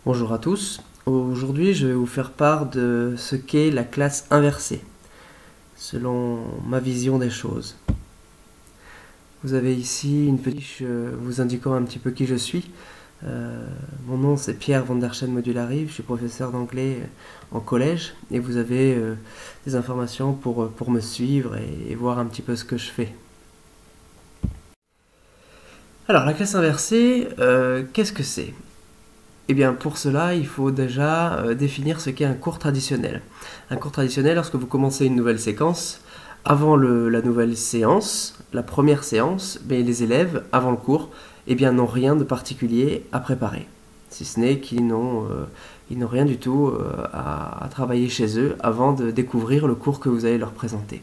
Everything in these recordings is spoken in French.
Bonjour à tous, aujourd'hui je vais vous faire part de ce qu'est la classe inversée, selon ma vision des choses. Vous avez ici une petite fiche vous indiquant un petit peu qui je suis. Mon nom c'est Pierre van der Schaen Modularive, je suis professeur d'anglais en collège et vous avez des informations pour me suivre et voir un petit peu ce que je fais. Alors la classe inversée, qu'est-ce que c'est ? Eh bien, pour cela, il faut déjà définir ce qu'est un cours traditionnel. Un cours traditionnel, lorsque vous commencez une nouvelle séquence, avant la nouvelle séance, la première séance, les élèves, avant le cours, n'ont rien de particulier à préparer. Si ce n'est qu'ils n'ont rien du tout à travailler chez eux avant de découvrir le cours que vous allez leur présenter.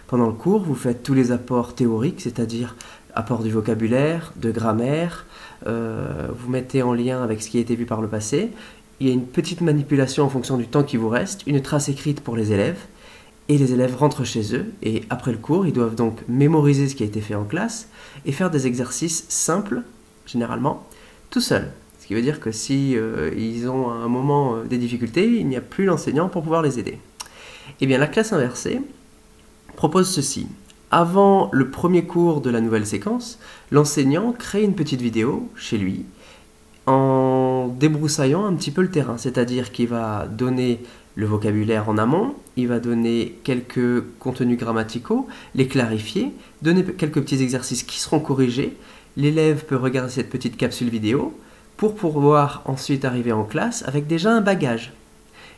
Pendant le cours, vous faites tous les apports théoriques, c'est-à-dire apport du vocabulaire, de grammaire, vous mettez en lien avec ce qui a été vu par le passé. Il y a une petite manipulation en fonction du temps qui vous reste, une trace écrite pour les élèves, et les élèves rentrent chez eux, et après le cours, ils doivent donc mémoriser ce qui a été fait en classe, et faire des exercices simples, généralement, tout seuls. Ce qui veut dire que si ils ont à un moment des difficultés, il n'y a plus l'enseignant pour pouvoir les aider. Eh bien, la classe inversée propose ceci. Avant le premier cours de la nouvelle séquence, l'enseignant crée une petite vidéo chez lui en débroussaillant un petit peu le terrain, c'est-à-dire qu'il va donner le vocabulaire en amont, il va donner quelques contenus grammaticaux, les clarifier, donner quelques petits exercices qui seront corrigés. L'élève peut regarder cette petite capsule vidéo pour pouvoir ensuite arriver en classe avec déjà un bagage.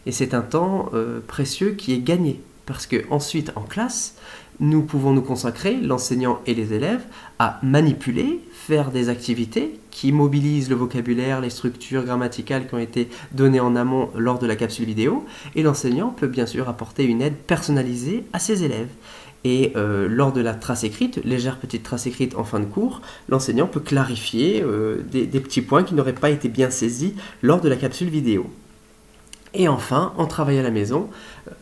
Et c'est un temps précieux qui est gagné, parce que ensuite en classe, nous pouvons nous consacrer, l'enseignant et les élèves, à manipuler, faire des activités qui mobilisent le vocabulaire, les structures grammaticales qui ont été données en amont lors de la capsule vidéo, et l'enseignant peut bien sûr apporter une aide personnalisée à ses élèves. Et lors de la trace écrite, légère petite trace écrite en fin de cours, l'enseignant peut clarifier des petits points qui n'auraient pas été bien saisis lors de la capsule vidéo. Et enfin, en travail à la maison,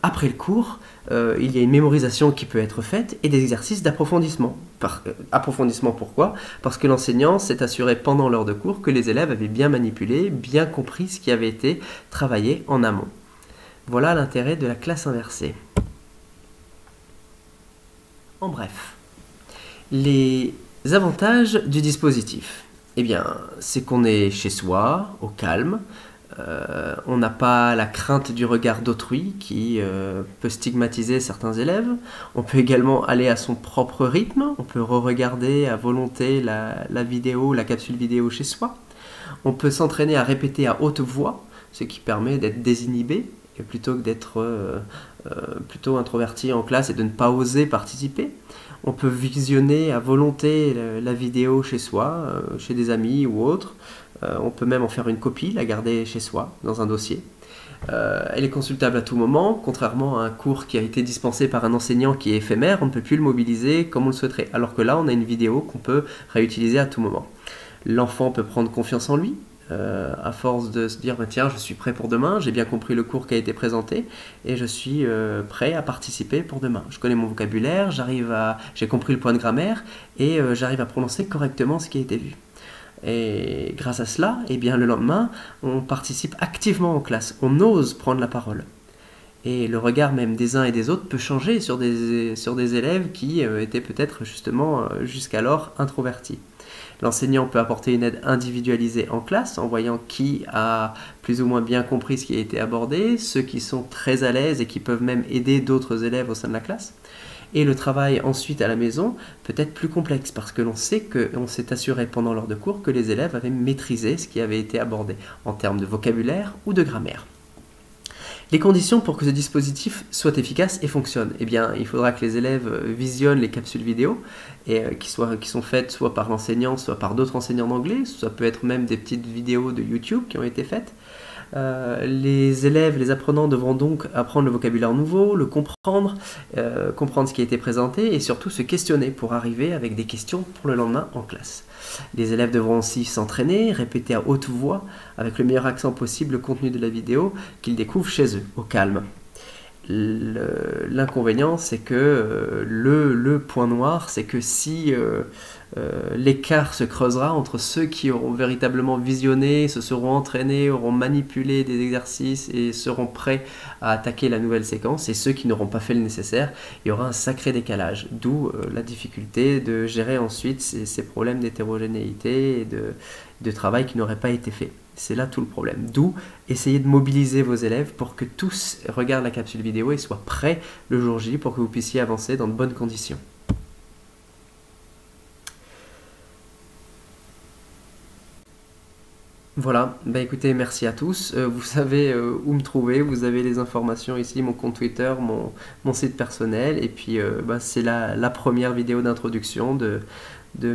après le cours, il y a une mémorisation qui peut être faite et des exercices d'approfondissement. Approfondissement pourquoi ? Parce que l'enseignant s'est assuré pendant l'heure de cours que les élèves avaient bien manipulé, bien compris ce qui avait été travaillé en amont. Voilà l'intérêt de la classe inversée. En bref, les avantages du dispositif. Eh bien, c'est qu'on est chez soi, au calme. On n'a pas la crainte du regard d'autrui qui peut stigmatiser certains élèves. On peut également aller à son propre rythme. On peut re-regarder à volonté la vidéo, la capsule vidéo chez soi. On peut s'entraîner à répéter à haute voix, ce qui permet d'être désinhibé, et plutôt que d'être plutôt introverti en classe et de ne pas oser participer. On peut visionner à volonté la vidéo chez soi, chez des amis ou autres. On peut même en faire une copie, la garder chez soi, dans un dossier. Elle est consultable à tout moment, contrairement à un cours qui a été dispensé par un enseignant qui est éphémère, on ne peut plus le mobiliser comme on le souhaiterait. Alors que là, on a une vidéo qu'on peut réutiliser à tout moment. L'enfant peut prendre confiance en lui, à force de se dire tiens, je suis prêt pour demain, j'ai bien compris le cours qui a été présenté et je suis prêt à participer pour demain. Je connais mon vocabulaire, j'ai compris le point de grammaire et j'arrive à prononcer correctement ce qui a été vu. Et grâce à cela, le lendemain, on participe activement en classe, on ose prendre la parole. Et le regard même des uns et des autres peut changer sur des élèves qui étaient peut-être justement jusqu'alors introvertis. L'enseignant peut apporter une aide individualisée en classe en voyant qui a plus ou moins bien compris ce qui a été abordé, ceux qui sont très à l'aise et qui peuvent même aider d'autres élèves au sein de la classe. Et le travail ensuite à la maison peut être plus complexe parce que l'on sait qu'on s'est assuré pendant l'heure de cours que les élèves avaient maîtrisé ce qui avait été abordé en termes de vocabulaire ou de grammaire. Les conditions pour que ce dispositif soit efficace et fonctionne, il faudra que les élèves visionnent les capsules vidéo qui sont faites soit par l'enseignant, soit par d'autres enseignants d'anglais, ça peut être même des petites vidéos de YouTube qui ont été faites. Les élèves, les apprenants devront donc apprendre le vocabulaire nouveau, le comprendre, comprendre ce qui a été présenté et surtout se questionner pour arriver avec des questions pour le lendemain en classe. Les élèves devront aussi s'entraîner, répéter à haute voix avec le meilleur accent possible le contenu de la vidéo qu'ils découvrent chez eux, au calme. L'inconvénient, c'est que le point noir, c'est que si l'écart se creusera entre ceux qui auront véritablement visionné, se seront entraînés, auront manipulé des exercices et seront prêts à attaquer la nouvelle séquence, et ceux qui n'auront pas fait le nécessaire. Il y aura un sacré décalage, d'où la difficulté de gérer ensuite ces problèmes d'hétérogénéité et de travail qui n'aurait pas été fait. C'est là tout le problème. D'où essayez de mobiliser vos élèves pour que tous regardent la capsule vidéo et soient prêts le jour J pour que vous puissiez avancer dans de bonnes conditions. Voilà, bah écoutez, merci à tous. Vous savez où me trouver, vous avez les informations ici, mon compte Twitter, mon site personnel, et puis bah, c'est la première vidéo d'introduction de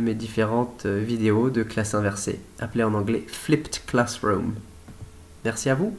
mes différentes vidéos de classe inversée, appelée en anglais Flipped Classroom. Merci à vous.